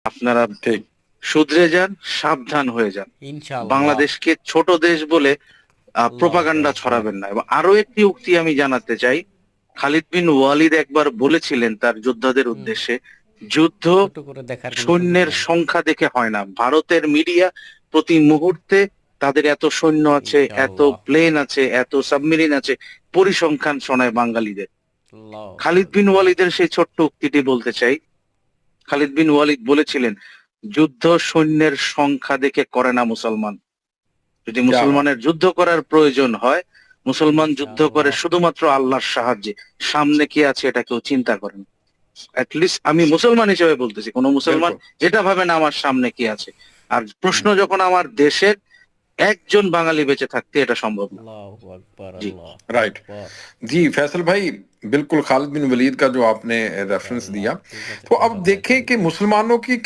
আপনারা ঠিক। শুধরে যান, সাবধান হয়ে যান। ইনশাআল্লাহ। বাংলাদেশকে ছোট দেশ বলে আল্লাহু প্রোপাগান্ডা আকবার। ছড়াবেন না। এবং আরো একটি উক্তি আমি জানাতে চাই। খালিদ বিন ওয়ালিদ একবার বলেছিলেন তার যোদ্ধাদের হুম, উদ্দেশ্যে, যুদ্ধ ছোট করে দেখার কোনো সুযোগ সৈন্যের নাই। সংখ্যা দেখে হয় না। ভারতের মিডিয়া প্রতি মুহূর্তে তাদের এত সৈন্য আছে, এত ইনশাআল্লাহ। প্লেন আছে, এত সাবমেরিন আছে, পরিসংখ্যান শোনায় বাঙালিদের। আল্লাহু খালিদ বিন আকবার। ওয়ালিদের সেই ছোট্ট উক্তিটি বলতে চাই। খালিদ বিন ওয়ালিদ বলেছিলেন, যুদ্ধ সৈন্যের সংখ্যা দেখে করে না মুসলমান। যদি क्या बात। মুসলমানের যুদ্ধ করার প্রয়োজন হয়, মুসলমান যুদ্ধ করে ইনশাআল্লাহ। শুধুমাত্র আল্লাহর সাহায্যে। সামনে কি আছে এটা কেউ চিন্তা করেন। লিস্ট আমি মুসলমান হিসেবে বলতেছি, কোন মুসলমান बिल्कुल। এটা ভাবে না আমার সামনে কি আছে। আর প্রশ্ন हुँ। যখন আমার দেশের একজন বাঙালি বেঁচে থাকতে, এটা সম্ভব না। আল্লাহু আকবার, জি। আল্লাহু राइट। আকবার। जी, फैसल भाई, बिल्कुल खालिद बिन वलीद का जो आपने ইনশাআল্লাহ। रेफ़रेंस दिया, ঠিক আছে तो अब ফয়সাল ভাই, देखें থ্যাংক कि ইউ। मुसलमानों की